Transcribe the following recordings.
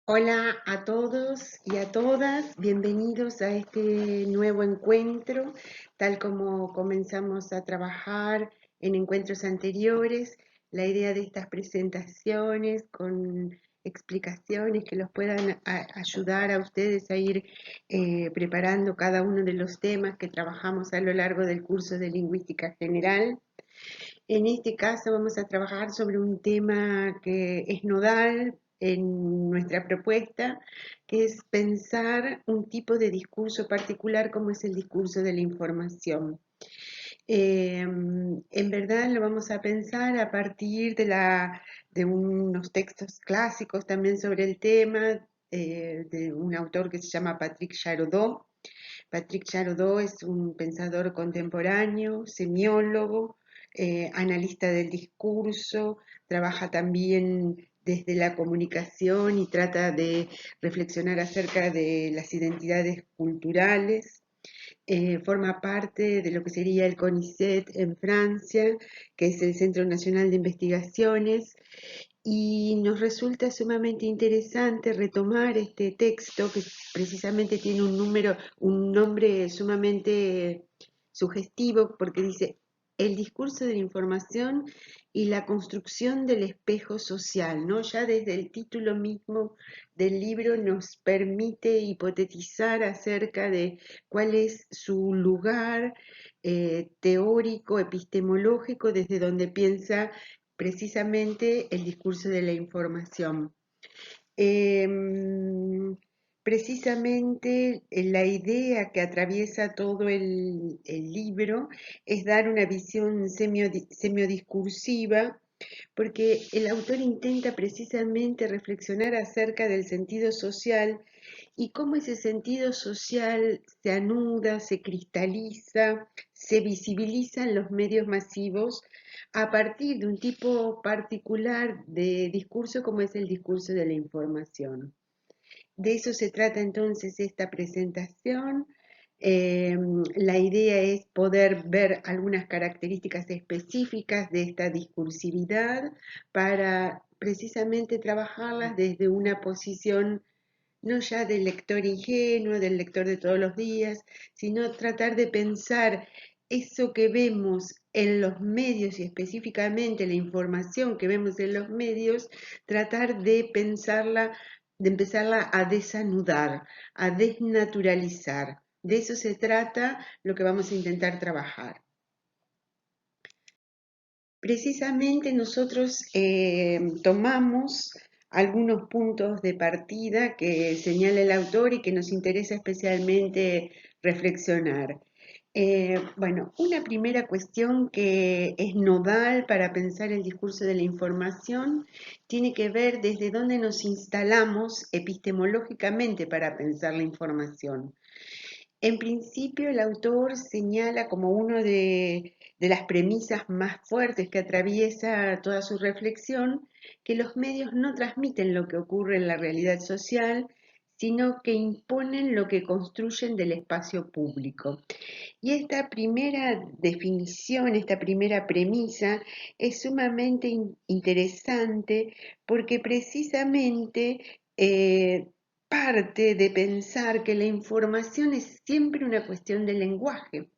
Hola a todos y a todas, bienvenidos a este nuevo encuentro, tal como comenzamos a trabajar en encuentros anteriores. La idea de estas presentaciones con explicaciones que los puedan ayudar a ustedes a ir preparando cada uno de los temas que trabajamos a lo largo del curso de Lingüística General. En este caso vamos a trabajar sobre un tema que es nodal en nuestra propuesta, que es pensar un tipo de discurso particular como es el discurso de la información. En verdad lo vamos a pensar a partir de unos textos clásicos también sobre el tema, de un autor que se llama Patrick Charodot. Patrick Charodot es un pensador contemporáneo, semiólogo, analista del discurso, trabaja también desde la comunicación y trata de reflexionar acerca de las identidades culturales. Forma parte de lo que sería el CONICET en Francia, que es el Centro Nacional de Investigaciones, y nos resulta sumamente interesante retomar este texto que precisamente tiene un nombre sumamente sugestivo porque dice el discurso de la información y la construcción del espejo social, ¿no? Ya desde el título mismo del libro nos permite hipotetizar acerca de cuál es su lugar teórico, epistemológico, desde donde piensa precisamente el discurso de la información. Precisamente la idea que atraviesa todo el libro es dar una visión semiodiscursiva, porque el autor intenta precisamente reflexionar acerca del sentido social y cómo ese sentido social se anuda, se cristaliza, se visibiliza en los medios masivos a partir de un tipo particular de discurso como es el discurso de la información. De eso se trata entonces esta presentación. Eh, la idea es poder ver algunas características específicas de esta discursividad para precisamente trabajarlas desde una posición no ya del lector ingenuo, del lector de todos los días, sino tratar de pensar eso que vemos en los medios y específicamente la información que vemos en los medios, tratar de pensarla, de empezarla a desanudar, a desnaturalizar. De eso se trata lo que vamos a intentar trabajar. Precisamente nosotros tomamos algunos puntos de partida que señala el autor y que nos interesa especialmente reflexionar. Bueno, una primera cuestión que es nodal para pensar el discurso de la información tiene que ver desde dónde nos instalamos epistemológicamente para pensar la información. En principio, el autor señala como uno de las premisas más fuertes que atraviesa toda su reflexión, que los medios no transmiten lo que ocurre en la realidad social, sino que imponen lo que construyen del espacio público. Y esta primera definición, esta primera premisa es sumamente interesante porque precisamente parte de pensar que la información es siempre una cuestión de lenguaje.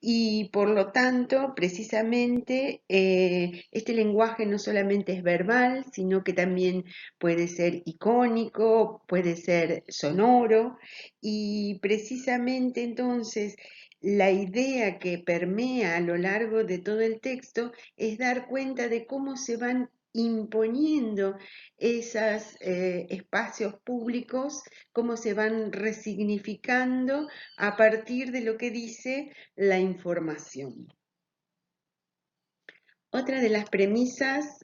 Y por lo tanto, precisamente, este lenguaje no solamente es verbal, sino que también puede ser icónico, puede ser sonoro, y precisamente entonces la idea que permea a lo largo de todo el texto es dar cuenta de cómo se van imponiendo esos espacios públicos, cómo se van resignificando a partir de lo que dice la información. Otra de las premisas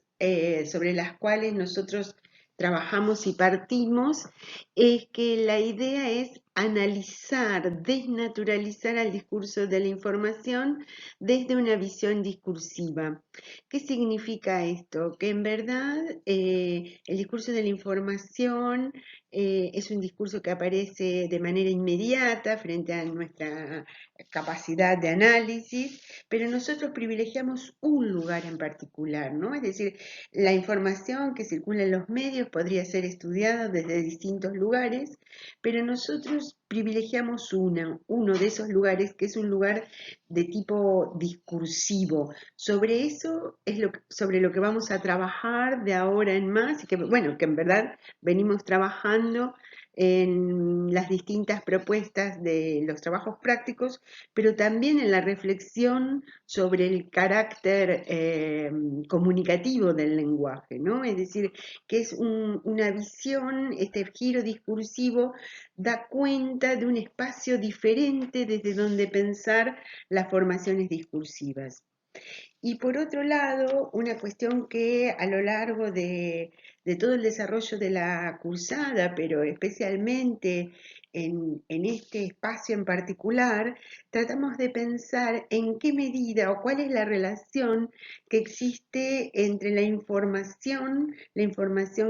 sobre las cuales nosotros trabajamos y partimos es que la idea es analizar, desnaturalizar al discurso de la información desde una visión discursiva. ¿Qué significa esto? Que en verdad el discurso de la información es un discurso que aparece de manera inmediata frente a nuestra capacidad de análisis, pero nosotros privilegiamos un lugar en particular, ¿no? Es decir, la información que circula en los medios podría ser estudiada desde distintos lugares, pero nosotros privilegiamos uno de esos lugares que es un lugar de tipo discursivo. Sobre eso es sobre lo que vamos a trabajar de ahora en más y que, bueno, que en verdad venimos trabajando en las distintas propuestas de los trabajos prácticos, pero también en la reflexión sobre el carácter comunicativo del lenguaje, ¿no? Es decir, que es una visión, este giro discursivo da cuenta de un espacio diferente desde donde pensar las formaciones discursivas. Y por otro lado, una cuestión que a lo largo de todo el desarrollo de la cursada, pero especialmente en este espacio en particular, tratamos de pensar en qué medida o cuál es la relación que existe entre la información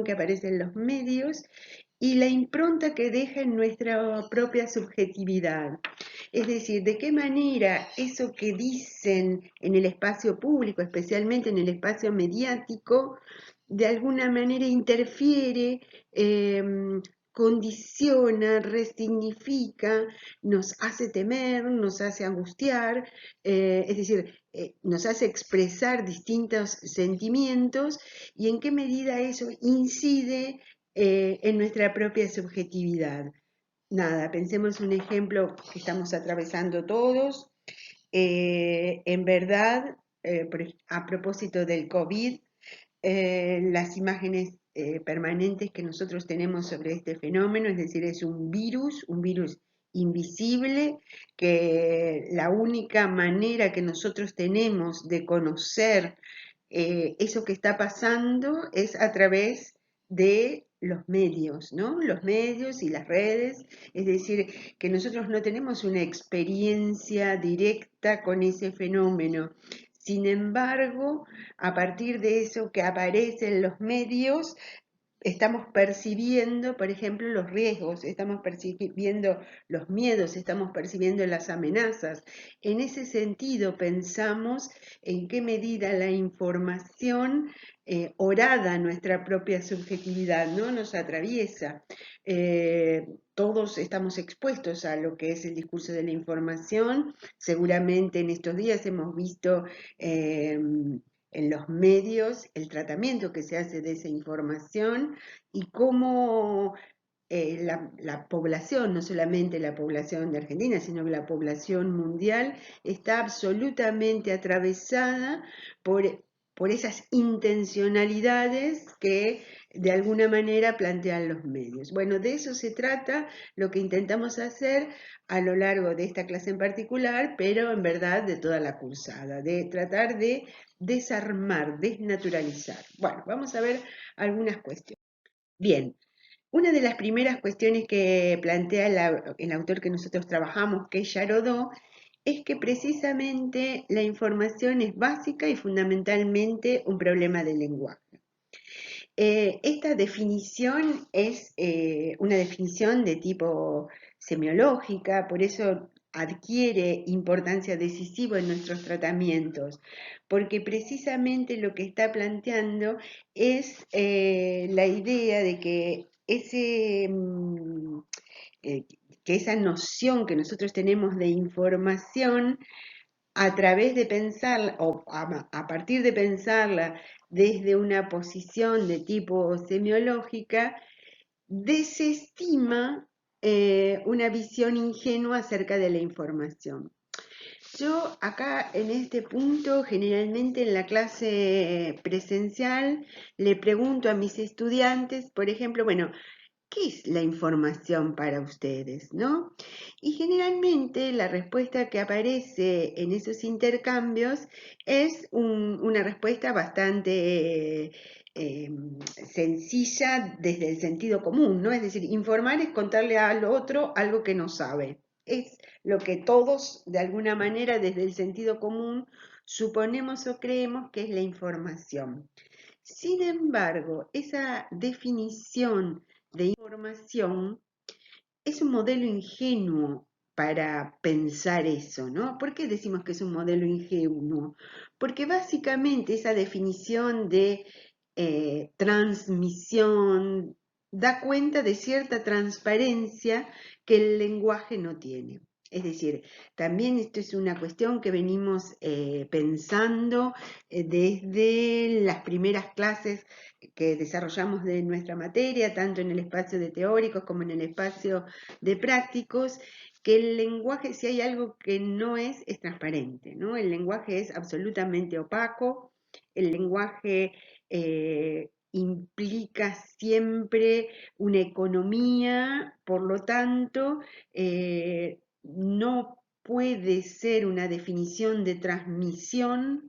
que aparece en los medios, y la impronta que deja en nuestra propia subjetividad. Es decir, de qué manera eso que dicen en el espacio público, especialmente en el espacio mediático, de alguna manera interfiere, condiciona, resignifica, nos hace temer, nos hace angustiar, es decir, nos hace expresar distintos sentimientos, y en qué medida eso incide en nuestra propia subjetividad. Nada, pensemos un ejemplo que estamos atravesando todos. En verdad, a propósito del COVID, las imágenes permanentes que nosotros tenemos sobre este fenómeno, es decir, es un virus invisible, que la única manera que nosotros tenemos de conocer eso que está pasando es a través de los medios, ¿no? Los medios y las redes, es decir, que nosotros no tenemos una experiencia directa con ese fenómeno. Sin embargo, a partir de eso que aparece en los medios, estamos percibiendo, por ejemplo, los riesgos, estamos percibiendo los miedos, estamos percibiendo las amenazas. En ese sentido, pensamos en qué medida la información orada nuestra propia subjetividad, ¿no? Nos atraviesa. Todos estamos expuestos a lo que es el discurso de la información. Seguramente en estos días hemos visto en los medios el tratamiento que se hace de esa información y cómo la población, no solamente la población de Argentina, sino que la población mundial está absolutamente atravesada por, por esas intencionalidades que de alguna manera plantean los medios. Bueno, de eso se trata lo que intentamos hacer a lo largo de esta clase en particular, pero en verdad de toda la cursada, de tratar de desarmar, desnaturalizar. Bueno, vamos a ver algunas cuestiones. Bien, una de las primeras cuestiones que plantea el autor que nosotros trabajamos, que es Yarodó, es que precisamente la información es básica y fundamentalmente un problema de lenguaje. Esta definición es una definición de tipo semiológica, por eso adquiere importancia decisiva en nuestros tratamientos, porque precisamente lo que está planteando es la idea de que eh, que esa noción que nosotros tenemos de información, a través de pensarla o a partir de pensarla desde una posición de tipo semiológica, desestima una visión ingenua acerca de la información. Yo acá en este punto, generalmente en la clase presencial, le pregunto a mis estudiantes, por ejemplo, bueno, ¿qué es la información para ustedes, no? Y generalmente la respuesta que aparece en esos intercambios es una respuesta bastante sencilla desde el sentido común, ¿no? Es decir, informar es contarle al otro algo que no sabe. Es lo que todos, de alguna manera, desde el sentido común, suponemos o creemos que es la información. Sin embargo, esa definición de información es un modelo ingenuo para pensar eso, ¿no? ¿Por qué decimos que es un modelo ingenuo? Porque básicamente esa definición de transmisión da cuenta de cierta transparencia que el lenguaje no tiene. Es decir, también esto es una cuestión que venimos pensando desde las primeras clases que desarrollamos de nuestra materia, tanto en el espacio de teóricos como en el espacio de prácticos, que el lenguaje, si hay algo que no es transparente, ¿no? El lenguaje es absolutamente opaco, el lenguaje implica siempre una economía, por lo tanto, no puede ser una definición de transmisión,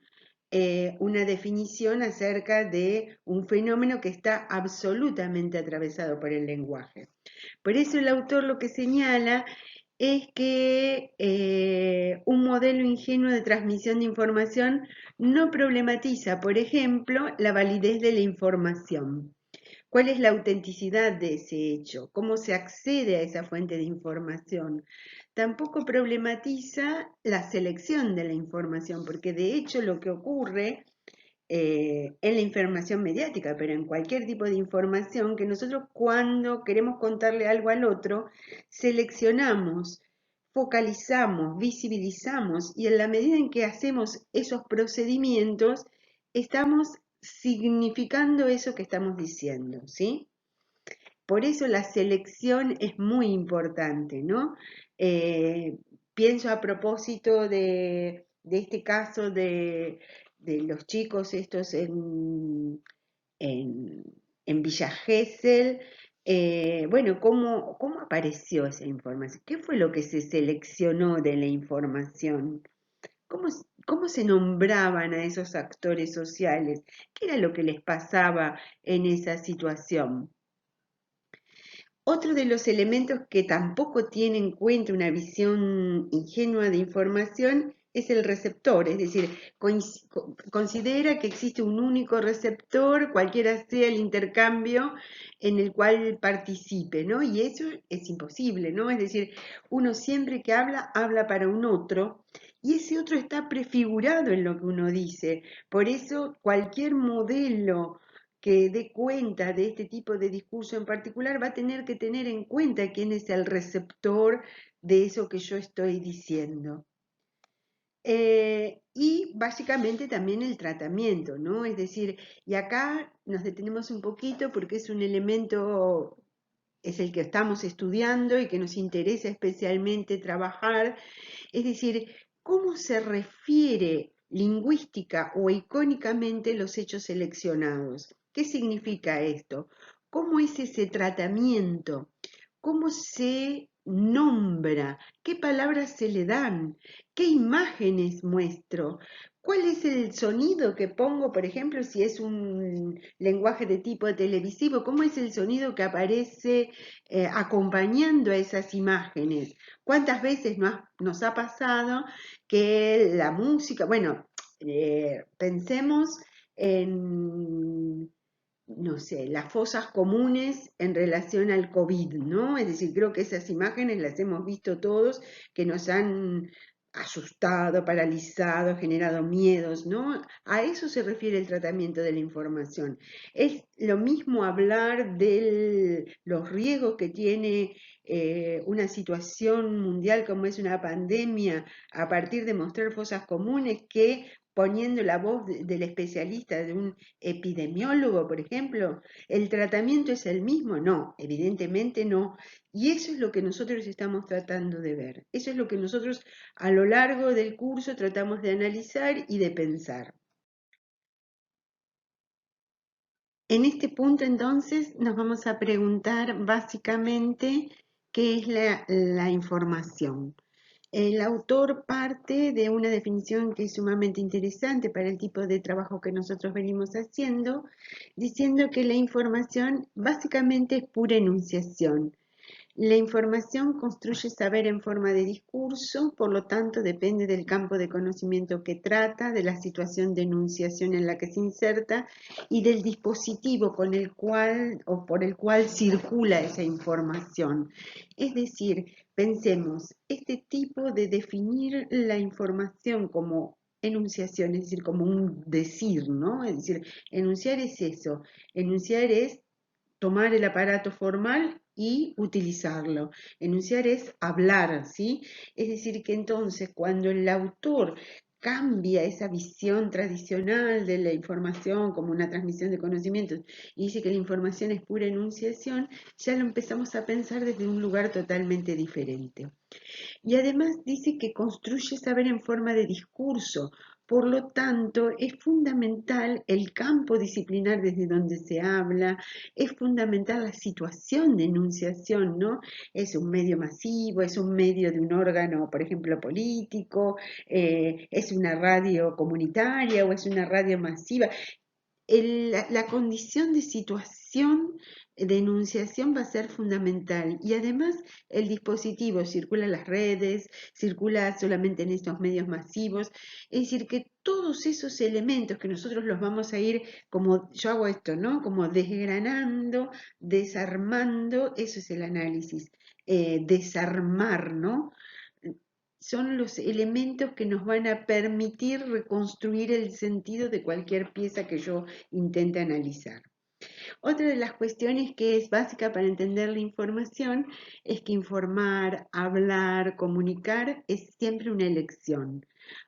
una definición acerca de un fenómeno que está absolutamente atravesado por el lenguaje. Por eso el autor lo que señala es que un modelo ingenuo de transmisión de información no problematiza, por ejemplo, la validez de la información. ¿Cuál es la autenticidad de ese hecho? ¿Cómo se accede a esa fuente de información? Tampoco problematiza la selección de la información, porque de hecho lo que ocurre en la información mediática, pero en cualquier tipo de información, que nosotros cuando queremos contarle algo al otro, seleccionamos, focalizamos, visibilizamos y en la medida en que hacemos esos procedimientos, estamos significando eso que estamos diciendo, ¿sí? Por eso la selección es muy importante, ¿no? Eh, Pienso a propósito de este caso de los chicos estos en, en Villa Gesell. Bueno, ¿cómo apareció esa información? ¿Qué fue lo que se seleccionó de la información? ¿Cómo, cómo se nombraban a esos actores sociales? ¿Qué era lo que les pasaba en esa situación? Otro de los elementos que tampoco tiene en cuenta una visión ingenua de información es el receptor, es decir, considera que existe un único receptor, cualquiera sea el intercambio en el cual participe, ¿no? Y eso es imposible, ¿no? Es decir, uno siempre que habla, habla para un otro, y ese otro está prefigurado en lo que uno dice. Por eso cualquier modelo que dé cuenta de este tipo de discurso en particular va a tener que tener en cuenta quién es el receptor de eso que yo estoy diciendo. Y básicamente también el tratamiento, ¿no? Es decir, y acá nos detenemos un poquito porque es un elemento, es el que estamos estudiando y que nos interesa especialmente trabajar, es decir, cómo se refiere lingüística o icónicamente los hechos seleccionados. ¿Qué significa esto? ¿Cómo es ese tratamiento? ¿Cómo se nombra? ¿Qué palabras se le dan? ¿Qué imágenes muestro? ¿Cuál es el sonido que pongo, por ejemplo, si es un lenguaje de tipo televisivo? ¿Cómo es el sonido que aparece acompañando a esas imágenes? ¿Cuántas veces nos ha pasado que la música, bueno, pensemos en, no sé, las fosas comunes en relación al COVID, ¿no? Es decir, creo que esas imágenes las hemos visto todos, que nos han asustado, paralizado, generado miedos, ¿no? A eso se refiere el tratamiento de la información. Es lo mismo hablar de los riesgos que tiene una situación mundial como es una pandemia a partir de mostrar fosas comunes que poniendo la voz del especialista, de un epidemiólogo, por ejemplo. ¿El tratamiento es el mismo? No, evidentemente no. Y eso es lo que nosotros estamos tratando de ver. Eso es lo que nosotros a lo largo del curso tratamos de analizar y de pensar. En este punto entonces nos vamos a preguntar básicamente qué es la información. El autor parte de una definición que es sumamente interesante para el tipo de trabajo que nosotros venimos haciendo, diciendo que la información básicamente es pura enunciación. La información construye saber en forma de discurso, por lo tanto depende del campo de conocimiento que trata, de la situación de enunciación en la que se inserta y del dispositivo con el cual o por el cual circula esa información. Es decir, pensemos, este tipo de definir la información como enunciación, es decir, como un decir, ¿no? Es decir, enunciar es eso, enunciar es tomar el aparato formal y utilizarlo. Enunciar es hablar, ¿sí? Es decir, que entonces cuando el autor cambia esa visión tradicional de la información como una transmisión de conocimientos y dice que la información es pura enunciación, ya lo empezamos a pensar desde un lugar totalmente diferente. Y además dice que construye saber en forma de discurso. Por lo tanto, es fundamental el campo disciplinar desde donde se habla, es fundamental la situación de enunciación, ¿no? Es un medio masivo, es un medio de un órgano, por ejemplo, político, es una radio comunitaria o es una radio masiva. La condición de situación de enunciación va a ser fundamental y además el dispositivo circula en las redes, circula solamente en estos medios masivos, es decir, que todos esos elementos que nosotros los vamos a ir, como yo hago esto, ¿no? Como desgranando, desarmando, eso es el análisis, desarmar, ¿no? Son los elementos que nos van a permitir reconstruir el sentido de cualquier pieza que yo intente analizar. Otra de las cuestiones que es básica para entender la información es que informar, hablar, comunicar es siempre una elección.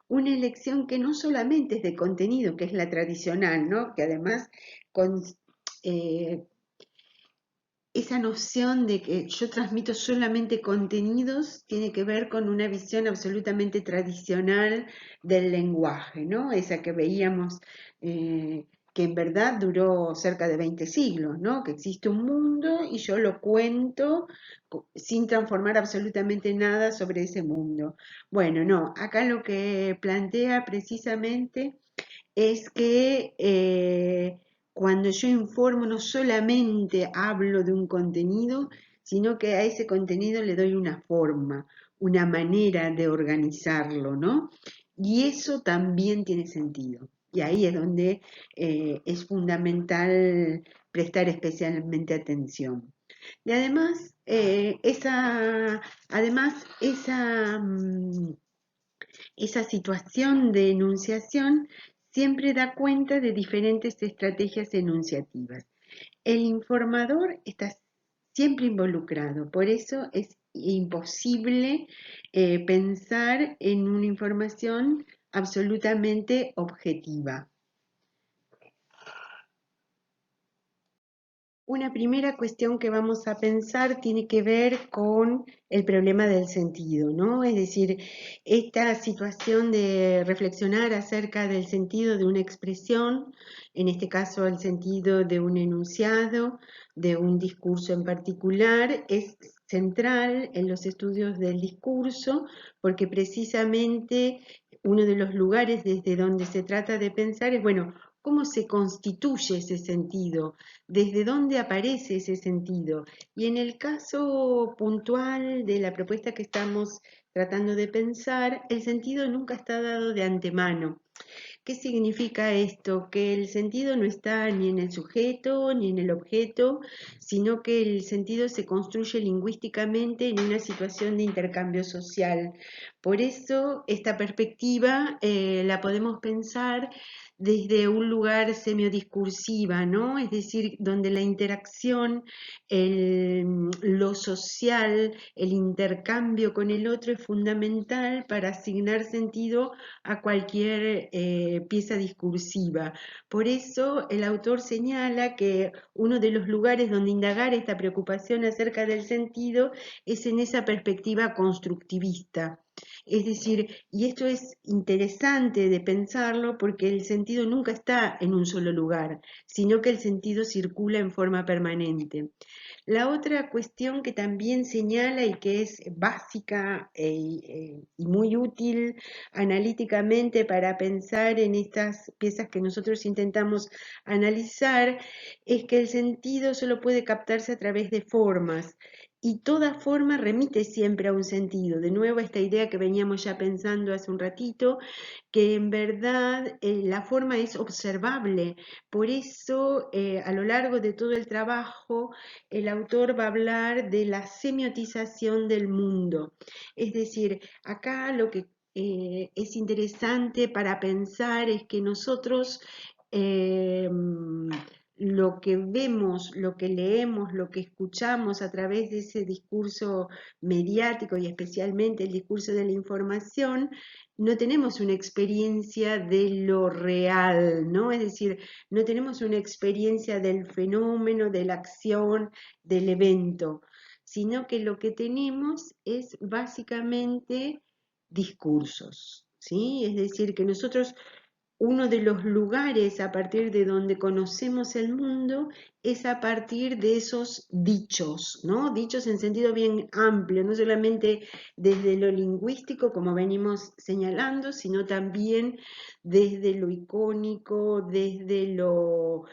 Una elección que no solamente es de contenido, que es la tradicional, ¿no? Que además con, eh, esa noción de que yo transmito solamente contenidos tiene que ver con una visión absolutamente tradicional del lenguaje, ¿no? Esa que veíamos, que en verdad duró cerca de 20 siglos, ¿no? Que existe un mundo y yo lo cuento sin transformar absolutamente nada sobre ese mundo. Bueno, no, acá lo que plantea precisamente es que cuando yo informo no solamente hablo de un contenido, sino que a ese contenido le doy una forma, una manera de organizarlo, ¿no? Y eso también tiene sentido. Y ahí es donde es fundamental prestar especialmente atención. Y además esa situación de enunciación siempre da cuenta de diferentes estrategias enunciativas. El informador está siempre involucrado, por eso es imposible pensar en una información absolutamente objetiva. Una primera cuestión que vamos a pensar tiene que ver con el problema del sentido, ¿no? Es decir, esta situación de reflexionar acerca del sentido de una expresión, en este caso el sentido de un enunciado, de un discurso en particular, es central en los estudios del discurso porque precisamente uno de los lugares desde donde se trata de pensar es, bueno, ¿cómo se constituye ese sentido? ¿Desde dónde aparece ese sentido? Y en el caso puntual de la propuesta que estamos tratando de pensar, el sentido nunca está dado de antemano. ¿Qué significa esto? Que el sentido no está ni en el sujeto ni en el objeto, sino que el sentido se construye lingüísticamente en una situación de intercambio social. Por eso esta perspectiva la podemos pensar desde un lugar semiodiscursiva, ¿no? Es decir, donde la interacción, lo social, el intercambio con el otro es fundamental para asignar sentido a cualquier pieza discursiva. Por eso el autor señala que uno de los lugares donde indagar esta preocupación acerca del sentido es en esa perspectiva constructivista. Es decir, y esto es interesante de pensarlo porque el sentido nunca está en un solo lugar, sino que el sentido circula en forma permanente. La otra cuestión que también señala y que es básica y muy útil analíticamente para pensar en estas piezas que nosotros intentamos analizar es que el sentido solo puede captarse a través de formas. Y toda forma remite siempre a un sentido. De nuevo, esta idea que veníamos ya pensando hace un ratito, que en verdad la forma es observable. Por eso, a lo largo de todo el trabajo, el autor va a hablar de la semiotización del mundo. Es decir, acá lo que es interesante para pensar es que nosotros eh, lo que vemos, lo que leemos, lo que escuchamos a través de ese discurso mediático y especialmente el discurso de la información, no tenemos una experiencia de lo real, ¿no? Es decir, no tenemos una experiencia del fenómeno, de la acción, del evento, sino que lo que tenemos es básicamente discursos, ¿sí? Es decir, que nosotros uno de los lugares a partir de donde conocemos el mundo es a partir de esos dichos, ¿no? Dichos en sentido bien amplio, no solamente desde lo lingüístico, como venimos señalando, sino también desde lo icónico, desde lo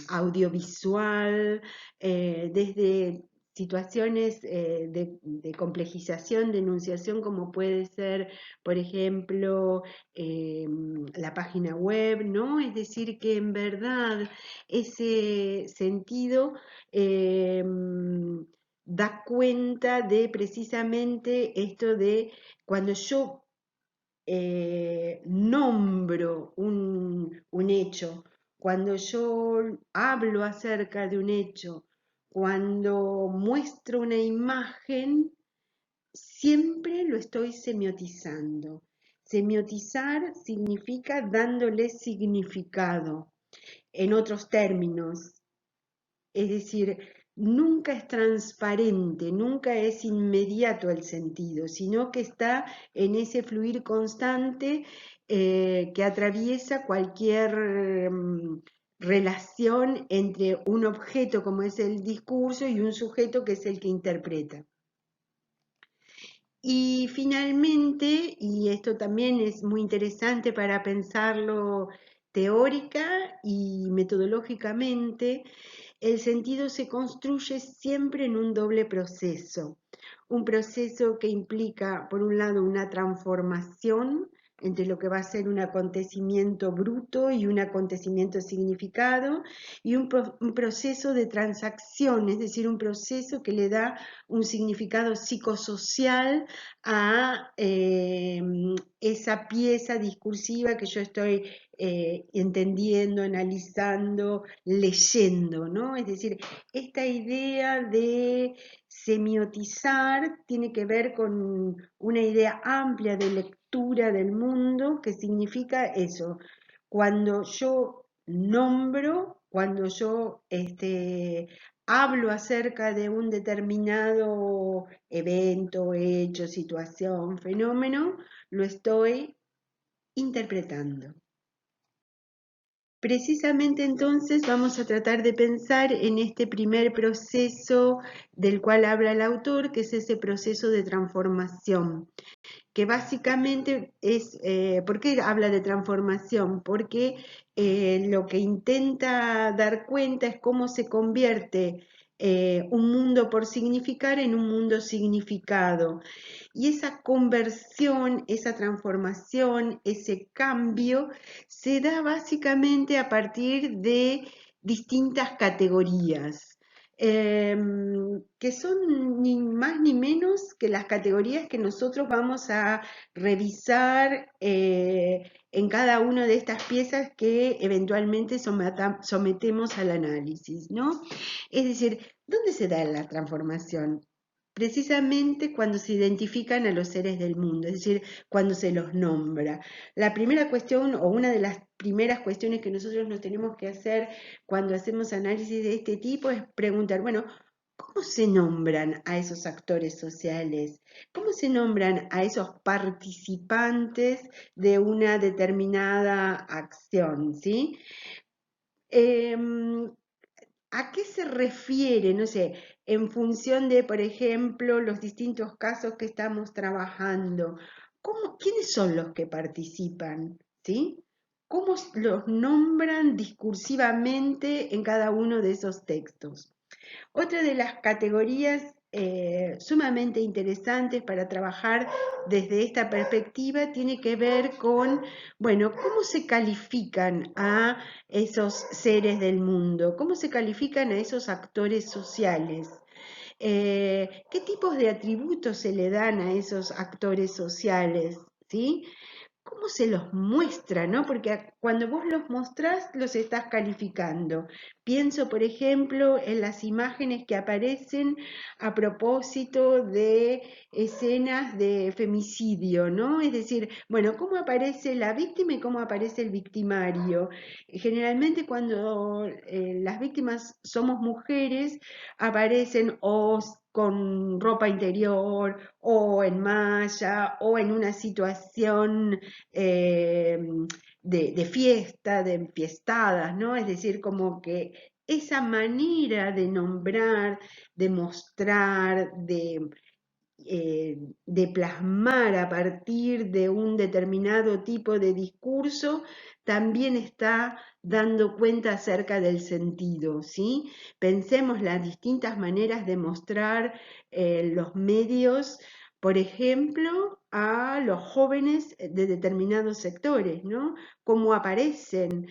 audiovisual, desde situaciones de complejización, de enunciación, como puede ser, por ejemplo, la página web, ¿no? Es decir, que en verdad ese sentido da cuenta de precisamente esto de cuando yo nombro un hecho, cuando yo hablo acerca de un hecho, cuando muestro una imagen, siempre lo estoy semiotizando. Semiotizar significa dándole significado. En otros términos, es decir, nunca es transparente, nunca es inmediato el sentido, sino que está en ese fluir constante que atraviesa cualquier relación entre un objeto como es el discurso y un sujeto que es el que interpreta. Y finalmente, y esto también es muy interesante para pensarlo teórica y metodológicamente, el sentido se construye siempre en un doble proceso. Un proceso que implica, por un lado, una transformación entre lo que va a ser un acontecimiento bruto y un acontecimiento significado, y un proceso de transacción, es decir, un proceso que le da un significado psicosocial a esa pieza discursiva que yo estoy entendiendo, analizando, leyendo, ¿no? Es decir, esta idea de semiotizar tiene que ver con una idea amplia de lectura del mundo que significa eso. Cuando yo nombro, cuando yo hablo acerca de un determinado evento, hecho, situación, fenómeno, lo estoy interpretando. Precisamente entonces vamos a tratar de pensar en este primer proceso del cual habla el autor, que es ese proceso de transformación, que básicamente es, ¿por qué habla de transformación? Porque lo que intenta dar cuenta es cómo se convierte un mundo por significar en un mundo significado. Y esa conversión, esa transformación, ese cambio se da básicamente a partir de distintas categorías, que son ni más ni menos que las categorías que nosotros vamos a revisar en cada una de estas piezas que eventualmente sometemos al análisis, ¿no? Es decir, ¿dónde se da la transformación? Precisamente cuando se identifican a los seres del mundo, es decir, cuando se los nombra. La primera cuestión o una de las primeras cuestiones que nosotros nos tenemos que hacer cuando hacemos análisis de este tipo es preguntar, bueno, ¿Cómo se nombran a esos actores sociales? ¿Cómo se nombran a esos participantes de una determinada acción? ¿Sí? Em, ¿A qué se refiere? No sé, en función de, por ejemplo, los distintos casos que estamos trabajando. ¿Quiénes son los que participan? ¿Sí? ¿Cómo los nombran discursivamente en cada uno de esos textos? Otra de las categorías sumamente interesantes para trabajar desde esta perspectiva tiene que ver con, bueno, cómo se califican a esos seres del mundo, cómo se califican a esos actores sociales. ¿Qué tipos de atributos se le dan a esos actores sociales? ¿Sí? ¿Cómo se los muestra, no? Porque cuando vos los mostrás, los estás calificando. Pienso, por ejemplo, en las imágenes que aparecen a propósito de escenas de femicidio, ¿no? Es decir, bueno, ¿cómo aparece la víctima y cómo aparece el victimario? Generalmente cuando las víctimas somos mujeres, aparecen o con ropa interior o en malla o en una situación eh, de fiesta, de enfiestadas, ¿no? Es decir, como que esa manera de nombrar, de mostrar, de plasmar a partir de un determinado tipo de discurso, también está dando cuenta acerca del sentido, ¿sí? Pensemos las distintas maneras de mostrar los medios, por ejemplo, a los jóvenes de determinados sectores, ¿no? Cómo aparecen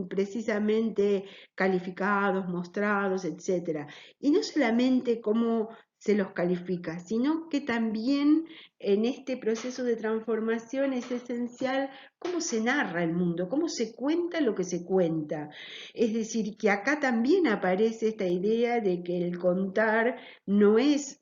precisamente calificados, mostrados, etcétera. Y no solamente cómo se los califica, sino que también en este proceso de transformación es esencial cómo se narra el mundo, cómo se cuenta lo que se cuenta. Es decir, que acá también aparece esta idea de que el contar no es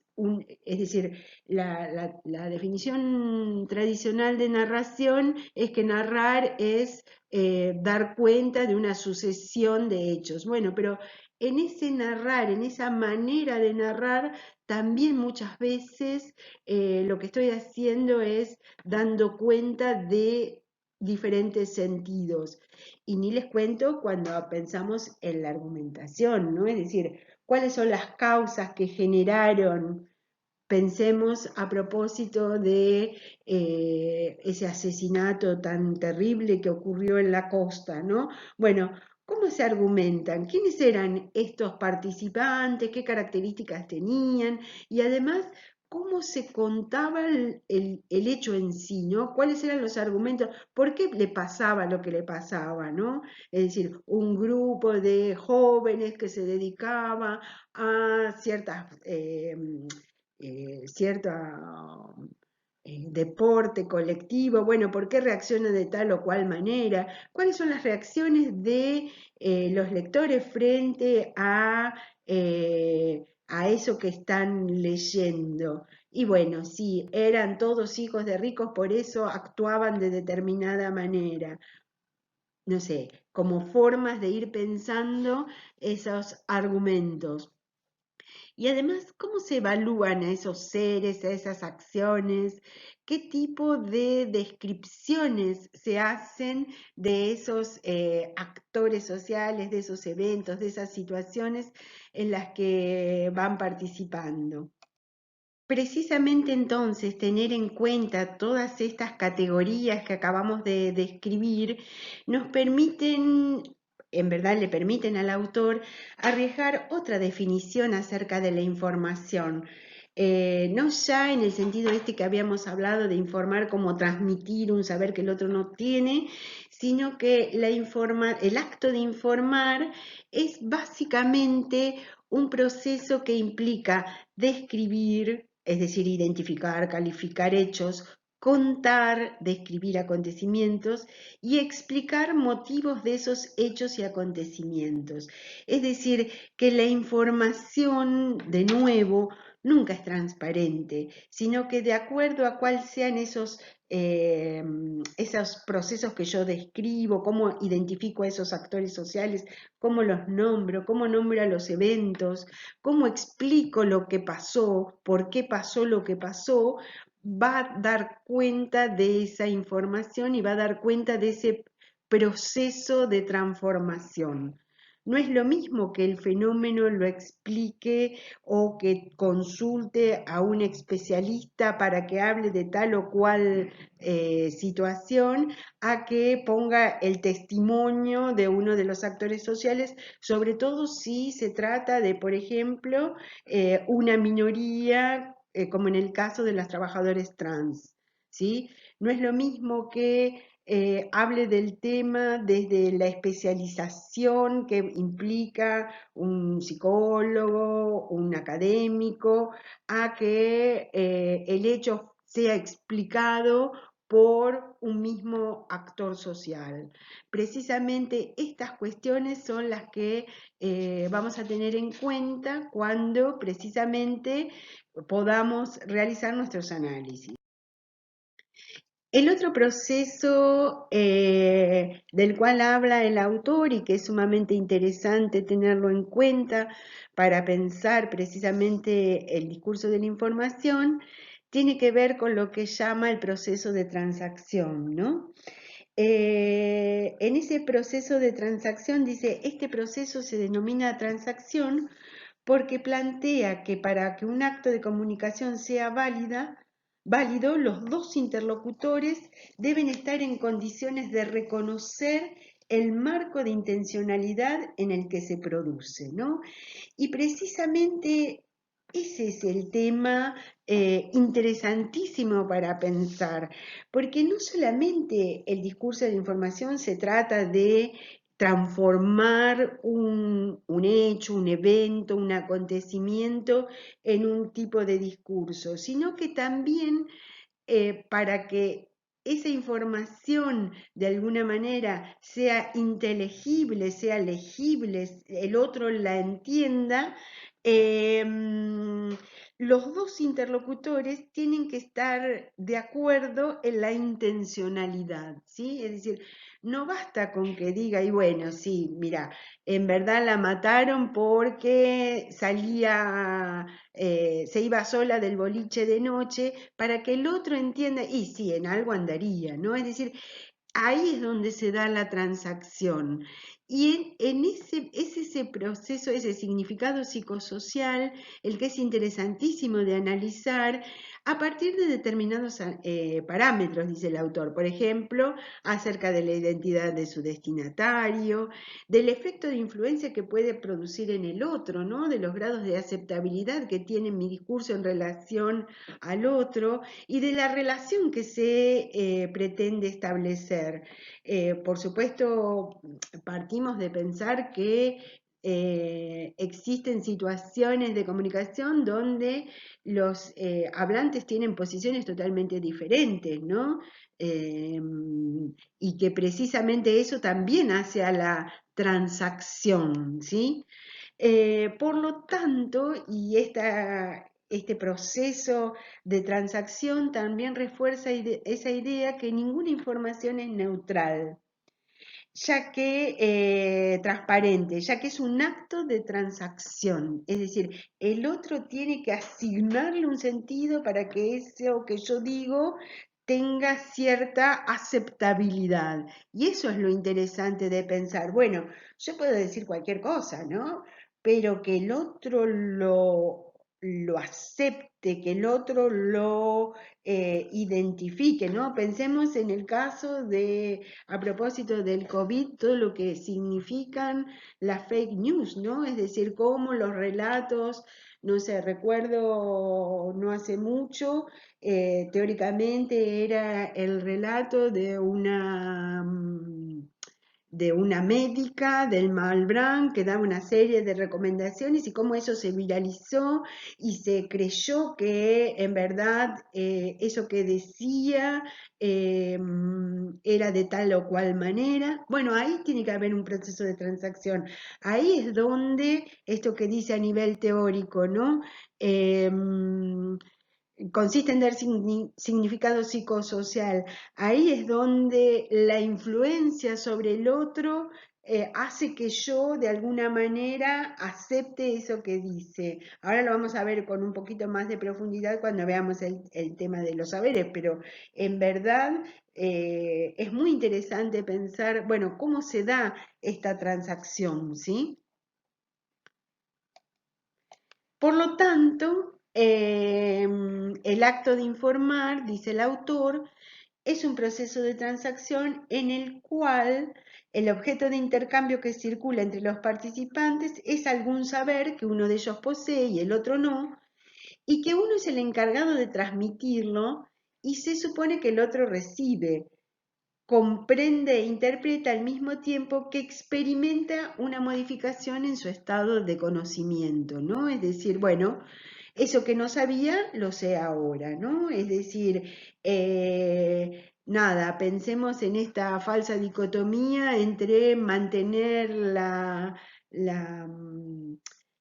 es decir, la definición tradicional de narración es que narrar es dar cuenta de una sucesión de hechos. Bueno, pero en ese narrar, en esa manera de narrar, también muchas veces lo que estoy haciendo es dando cuenta de diferentes sentidos. Y ni les cuento cuando pensamos en la argumentación, ¿no? Es decir, cuáles son las causas que generaron, pensemos a propósito de ese asesinato tan terrible que ocurrió en la costa, ¿no? Bueno, ¿cómo se argumentan? ¿Quiénes eran estos participantes? ¿Qué características tenían? Y además, ¿cómo se contaba el hecho en sí, ¿no? ¿Cuáles eran los argumentos? ¿Por qué le pasaba lo que le pasaba, ¿no? Es decir, un grupo de jóvenes que se dedicaba a ciertas cierto deporte colectivo, bueno, ¿por qué reacciona de tal o cual manera? ¿Cuáles son las reacciones de los lectores frente a eso que están leyendo? Y bueno, sí, eran todos hijos de ricos, por eso actuaban de determinada manera. No sé, como formas de ir pensando esos argumentos. Y además, ¿cómo se evalúan a esos seres, a esas acciones? ¿Qué tipo de descripciones se hacen de esos actores sociales, de esos eventos, de esas situaciones en las que van participando? Precisamente entonces tener en cuenta todas estas categorías que acabamos de describir nos permiten, en verdad le permiten al autor arriesgar otra definición acerca de la información. No ya en el sentido este que habíamos hablado de informar como transmitir un saber que el otro no tiene, sino que el acto de informar es básicamente un proceso que implica describir, es decir, identificar, calificar hechos, contar, describir acontecimientos y explicar motivos de esos hechos y acontecimientos. Es decir, que la información, de nuevo, nunca es transparente, sino que de acuerdo a cuáles sean esos procesos que yo describo, cómo identifico a esos actores sociales, cómo los nombro, cómo nombro a los eventos, cómo explico lo que pasó, por qué pasó lo que pasó, va a dar cuenta de esa información y va a dar cuenta de ese proceso de transformación. No es lo mismo que el fenómeno lo explique o que consulte a un especialista para que hable de tal o cual situación, a que ponga el testimonio de uno de los actores sociales, sobre todo si se trata de, por ejemplo, una minoría, como en el caso de las trabajadoras trans, ¿sí? No es lo mismo que hable del tema desde la especialización que implica un psicólogo, un académico, a que el hecho sea explicado por un mismo actor social. Precisamente estas cuestiones son las que vamos a tener en cuenta cuando precisamente podamos realizar nuestros análisis. El otro proceso del cual habla el autor y que es sumamente interesante tenerlo en cuenta para pensar precisamente el discurso de la información, tiene que ver con lo que llama el proceso de transacción, ¿no? En ese proceso de transacción dice, este proceso se denomina transacción porque plantea que para que un acto de comunicación sea válido, los dos interlocutores deben estar en condiciones de reconocer el marco de intencionalidad en el que se produce, ¿no? Y precisamente ese es el tema interesantísimo para pensar, porque no solamente el discurso de la información se trata de transformar un hecho, un evento, un acontecimiento en un tipo de discurso, sino que también para que esa información de alguna manera sea inteligible, sea legible, el otro la entienda, eh, los dos interlocutores tienen que estar de acuerdo en la intencionalidad, ¿sí? Es decir, no basta con que diga, y bueno, sí, mira, en verdad la mataron porque se iba sola del boliche de noche, para que el otro entienda, y sí, en algo andaría, ¿no? Es decir, ahí es donde se da la transacción. Y es ese proceso, ese significado psicosocial, el que es interesantísimo de analizar a partir de determinados parámetros, dice el autor. Por ejemplo, acerca de la identidad de su destinatario, del efecto de influencia que puede producir en el otro, ¿no? De los grados de aceptabilidad que tiene mi discurso en relación al otro y de la relación que se pretende establecer. Por supuesto, partimos de pensar que existen situaciones de comunicación donde los hablantes tienen posiciones totalmente diferentes, ¿no? Y que precisamente eso también hace a la transacción, ¿sí? Por lo tanto, este proceso de transacción también refuerza esa idea que ninguna información es neutral, ya que transparente, ya que es un acto de transacción, es decir, el otro tiene que asignarle un sentido para que eso que yo digo tenga cierta aceptabilidad. Y eso es lo interesante de pensar. Bueno, yo puedo decir cualquier cosa, ¿no? Pero que el otro lo acepte, que el otro lo identifique, ¿no? Pensemos en el caso de, a propósito del COVID, todo lo que significan las fake news, ¿no? Es decir, cómo los relatos, no sé, recuerdo no hace mucho, teóricamente era el relato de una de una médica del Malbrán que daba una serie de recomendaciones y cómo eso se viralizó y se creyó que en verdad eso que decía era de tal o cual manera. Bueno, ahí tiene que haber un proceso de transacción. Ahí es donde esto que dice a nivel teórico, ¿no? Consiste en dar significado psicosocial. Ahí es donde la influencia sobre el otro hace que yo de alguna manera acepte eso que dice. Ahora lo vamos a ver con un poquito más de profundidad cuando veamos el tema de los saberes, pero en verdad es muy interesante pensar, bueno, cómo se da esta transacción, ¿sí? Por lo tanto, el acto de informar, dice el autor, es un proceso de transacción en el cual el objeto de intercambio que circula entre los participantes es algún saber que uno de ellos posee y el otro no, y que uno es el encargado de transmitirlo y se supone que el otro recibe, comprende e interpreta al mismo tiempo que experimenta una modificación en su estado de conocimiento, ¿no? Es decir, bueno, eso que no sabía, lo sé ahora, ¿no? Es decir, nada, pensemos en esta falsa dicotomía entre mantener la, mm,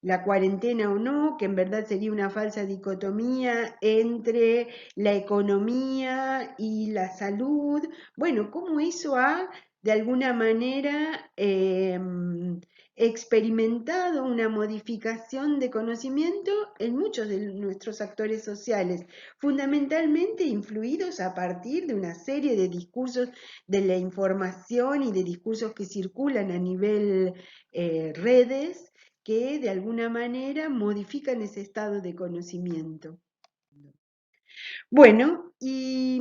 la cuarentena o no, que en verdad sería una falsa dicotomía entre la economía y la salud. Bueno, cómo eso ha, de alguna manera, experimentado una modificación de conocimiento en muchos de nuestros actores sociales, fundamentalmente influidos a partir de una serie de discursos de la información y de discursos que circulan a nivel redes que de alguna manera modifican ese estado de conocimiento. Bueno, y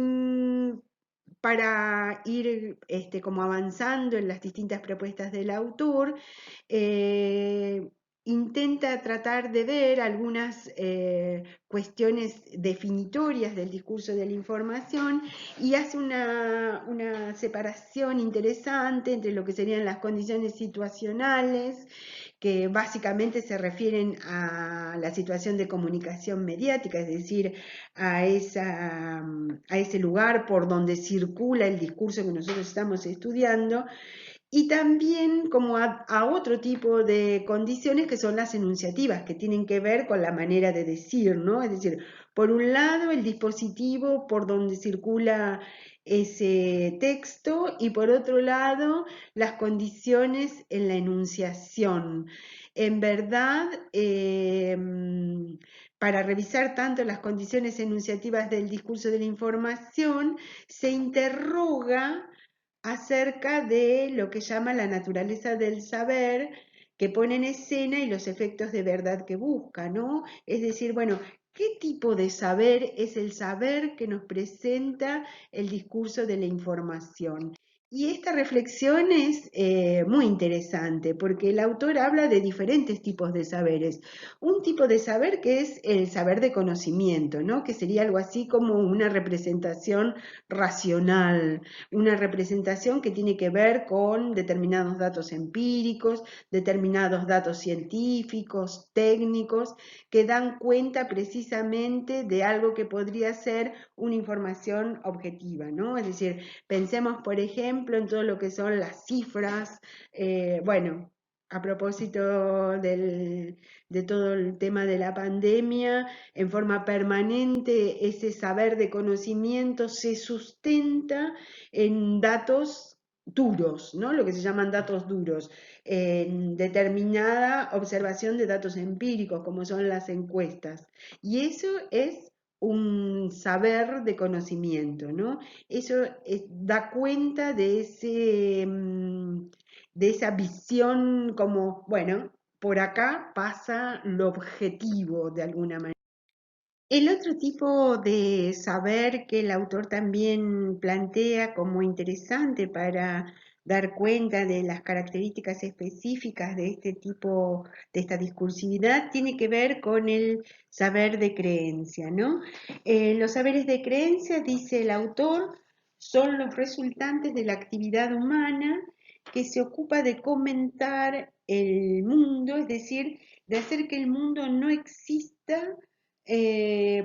para ir como avanzando en las distintas propuestas del autor, eh, intenta tratar de ver algunas cuestiones definitorias del discurso de la información y hace una separación interesante entre lo que serían las condiciones situacionales, que básicamente se refieren a la situación de comunicación mediática, es decir, a ese lugar por donde circula el discurso que nosotros estamos estudiando, y también como a otro tipo de condiciones que son las enunciativas, que tienen que ver con la manera de decir, ¿no? Es decir, por un lado el dispositivo por donde circula ese texto y por otro lado las condiciones en la enunciación. En verdad, para revisar tanto las condiciones enunciativas del discurso de la información, se interroga acerca de lo que llama la naturaleza del saber que pone en escena y los efectos de verdad que busca, ¿no? Es decir, bueno, ¿qué tipo de saber es el saber que nos presenta el discurso de la información? Y esta reflexión es muy interesante porque el autor habla de diferentes tipos de saberes. Un tipo de saber que es el saber de conocimiento, ¿no? Que sería algo así como una representación racional, una representación que tiene que ver con determinados datos empíricos, determinados datos científicos, técnicos, que dan cuenta precisamente de algo que podría ser una información objetiva, ¿no? Es decir, pensemos, por ejemplo, en todo lo que son las cifras, bueno, a propósito de todo el tema de la pandemia, en forma permanente ese saber de conocimiento se sustenta en datos duros, ¿no? Lo que se llaman datos duros, en determinada observación de datos empíricos, como son las encuestas. Y eso es un saber de conocimiento, ¿no? Eso da cuenta de esa visión como, bueno, por acá pasa lo objetivo de alguna manera. El otro tipo de saber que el autor también plantea como interesante para dar cuenta de las características específicas de este tipo, de esta discursividad, tiene que ver con el saber de creencia, ¿no? Los saberes de creencia, dice el autor, son los resultantes de la actividad humana que se ocupa de comentar el mundo, es decir, de hacer que el mundo no exista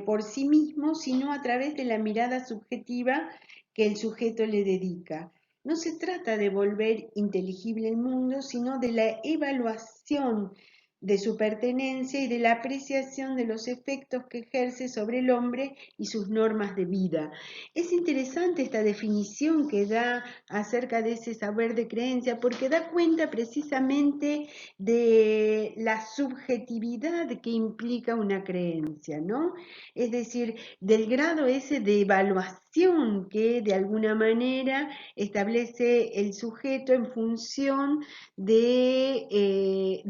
por sí mismo, sino a través de la mirada subjetiva que el sujeto le dedica. No se trata de volver inteligible el mundo, sino de la evaluación de su pertenencia y de la apreciación de los efectos que ejerce sobre el hombre y sus normas de vida. Es interesante esta definición que da acerca de ese saber de creencia, porque da cuenta precisamente de la subjetividad que implica una creencia, ¿no? Es decir, del grado ese de evaluación que de alguna manera establece el sujeto en función de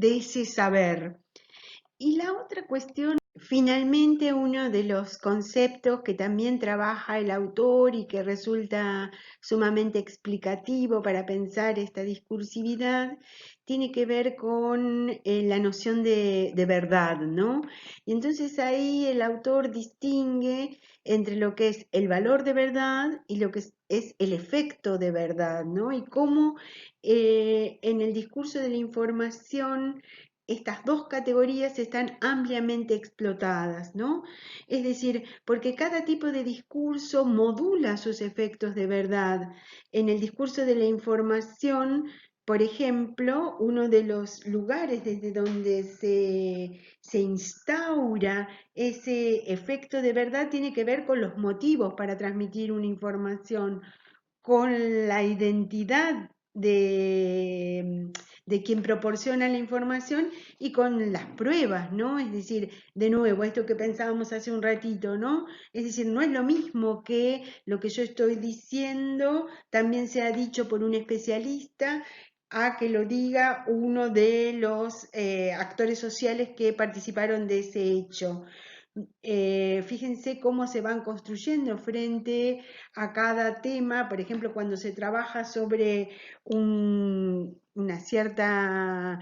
ese saber. Y la otra cuestión, finalmente, uno de los conceptos que también trabaja el autor y que resulta sumamente explicativo para pensar esta discursividad, tiene que ver con la noción de verdad, ¿no? Y entonces ahí el autor distingue entre lo que es el valor de verdad y lo que es el efecto de verdad, ¿no? Y cómo en el discurso de la información estas dos categorías están ampliamente explotadas, ¿no? Es decir, porque cada tipo de discurso modula sus efectos de verdad. En el discurso de la información, por ejemplo, uno de los lugares desde donde se instaura ese efecto de verdad tiene que ver con los motivos para transmitir una información, con la identidad de quien proporciona la información y con las pruebas, ¿no? Es decir, de nuevo, esto que pensábamos hace un ratito, ¿no? Es decir, no es lo mismo que lo que yo estoy diciendo también sea dicho por un especialista a que lo diga uno de los actores sociales que participaron de ese hecho. Fíjense cómo se van construyendo frente a cada tema, por ejemplo, cuando se trabaja sobre una cierta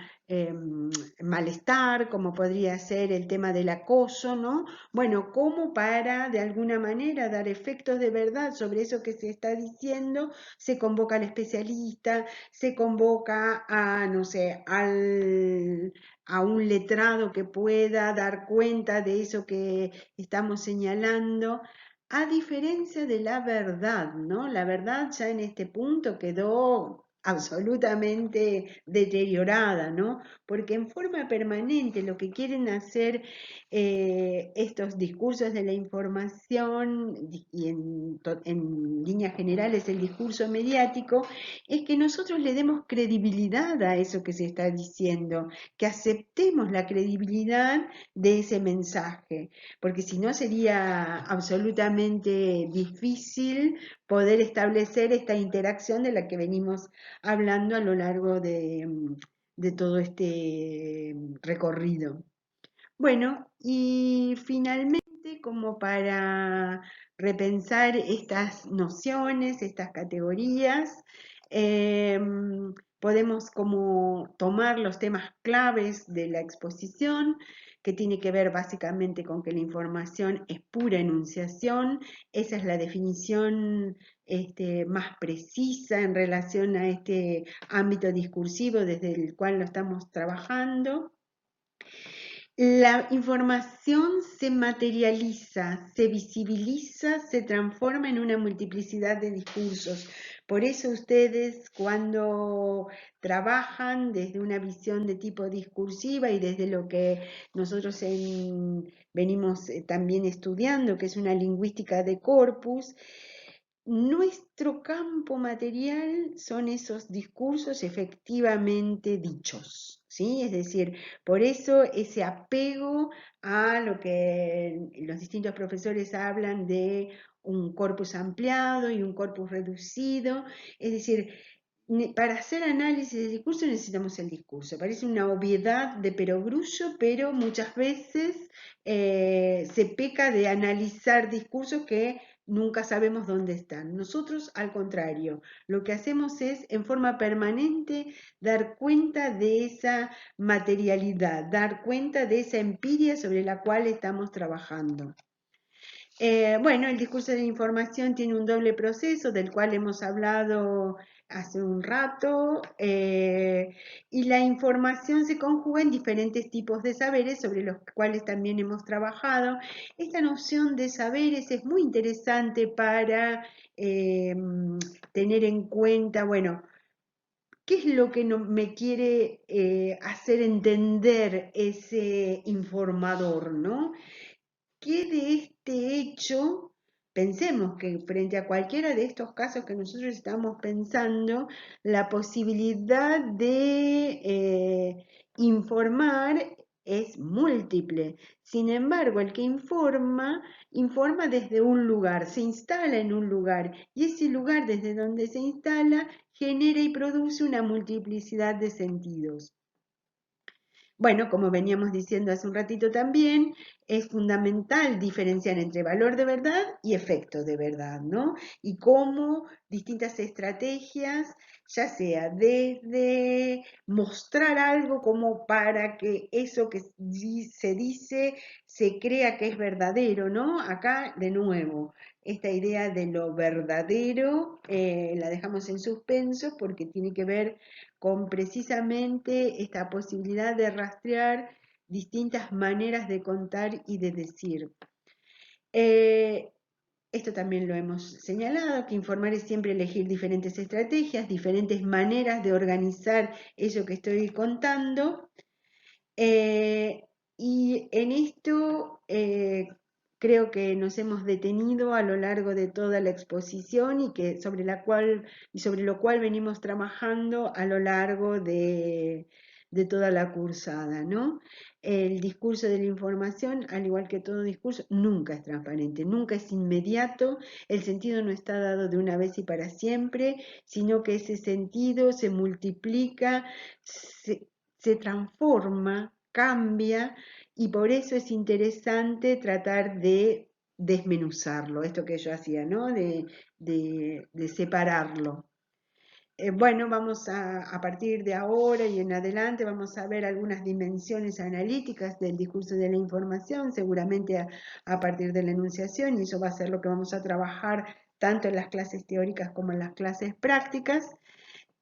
malestar, como podría ser el tema del acoso, ¿no? Bueno, cómo para de alguna manera dar efectos de verdad sobre eso que se está diciendo, se convoca al especialista, se convoca a, no sé, a un letrado que pueda dar cuenta de eso que estamos señalando, a diferencia de la verdad, ¿no? La verdad ya en este punto quedó absolutamente deteriorada, ¿no? Porque en forma permanente lo que quieren hacer estos discursos de la información y en líneas generales el discurso mediático es que nosotros le demos credibilidad a eso que se está diciendo, que aceptemos la credibilidad de ese mensaje, porque si no sería absolutamente difícil poder establecer esta interacción de la que venimos hablando a lo largo de todo este recorrido. Bueno, y finalmente, como para repensar estas nociones, estas categorías, podemos como tomar los temas claves de la exposición, que tiene que ver básicamente con que la información es pura enunciación. Esa es la definición más precisa en relación a este ámbito discursivo desde el cual lo estamos trabajando. La información se materializa, se visibiliza, se transforma en una multiplicidad de discursos. Por eso ustedes cuando trabajan desde una visión de tipo discursiva y desde lo que nosotros venimos también estudiando, que es una lingüística de corpus, nuestro campo material son esos discursos efectivamente dichos, ¿sí? Es decir, por eso ese apego a lo que los distintos profesores hablan de un corpus ampliado y un corpus reducido, es decir, para hacer análisis de discurso necesitamos el discurso. Parece una obviedad de perogrullo, pero muchas veces se peca de analizar discursos que nunca sabemos dónde están. Nosotros, al contrario, lo que hacemos es, en forma permanente, dar cuenta de esa materialidad, dar cuenta de esa empiria sobre la cual estamos trabajando. Bueno, el discurso de la información tiene un doble proceso del cual hemos hablado hace un rato, y la información se conjuga en diferentes tipos de saberes sobre los cuales también hemos trabajado. Esta noción de saberes es muy interesante para tener en cuenta, bueno, ¿qué es lo que me quiere hacer entender ese informador, ¿no? ¿Qué de este hecho, pensemos que frente a cualquiera de estos casos que nosotros estamos pensando, la posibilidad de informar es múltiple? Sin embargo, el que informa, informa desde un lugar, se instala en un lugar, y ese lugar desde donde se instala genera y produce una multiplicidad de sentidos. Bueno, como veníamos diciendo hace un ratito también, es fundamental diferenciar entre valor de verdad y efecto de verdad, ¿no? Y cómo distintas estrategias, ya sea desde mostrar algo como para que eso que se dice se crea que es verdadero, ¿no? Acá, de nuevo, esta idea de lo verdadero la dejamos en suspenso porque tiene que ver con precisamente esta posibilidad de rastrear distintas maneras de contar y de decir. Esto también lo hemos señalado, que informar es siempre elegir diferentes estrategias, diferentes maneras de organizar eso que estoy contando. Y en esto creo que nos hemos detenido a lo largo de toda la exposición y que sobre lo cual venimos trabajando a lo largo de toda la cursada, ¿no? El discurso de la información, al igual que todo discurso, nunca es transparente, nunca es inmediato, el sentido no está dado de una vez y para siempre, sino que ese sentido se multiplica, se transforma, cambia, y por eso es interesante tratar de desmenuzarlo, esto que yo hacía, ¿no? De separarlo. Bueno, vamos a partir de ahora y en adelante vamos a ver algunas dimensiones analíticas del discurso de la información, seguramente a partir de la enunciación, y eso va a ser lo que vamos a trabajar tanto en las clases teóricas como en las clases prácticas.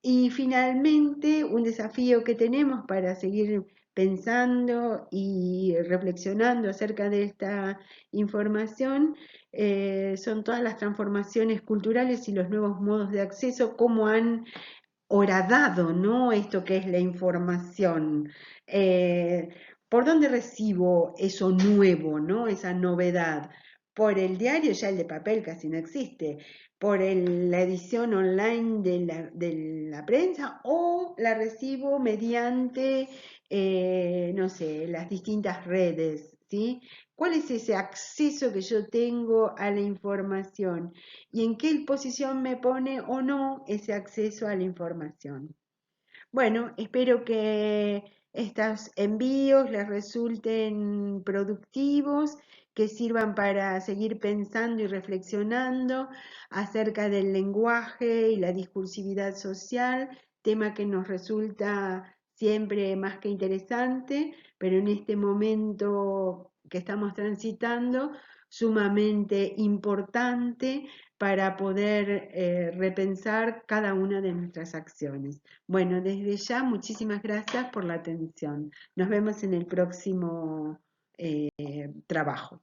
Y finalmente, un desafío que tenemos para seguir pensando y reflexionando acerca de esta información son todas las transformaciones culturales y los nuevos modos de acceso, cómo han horadado, ¿no? Esto que es la información. Eh, ¿Por dónde recibo eso nuevo, ¿no? Esa novedad? Por el diario, ya el de papel casi no existe, por la edición online de la prensa, o la recibo mediante, no sé, las distintas redes, ¿sí? ¿Cuál es ese acceso que yo tengo a la información? ¿Y en qué posición me pone o no ese acceso a la información? Bueno, espero que estos envíos les resulten productivos, que sirvan para seguir pensando y reflexionando acerca del lenguaje y la discursividad social, tema que nos resulta siempre más que interesante, pero en este momento que estamos transitando, sumamente importante para poder repensar cada una de nuestras acciones. Bueno, desde ya, muchísimas gracias por la atención. Nos vemos en el próximo trabajo.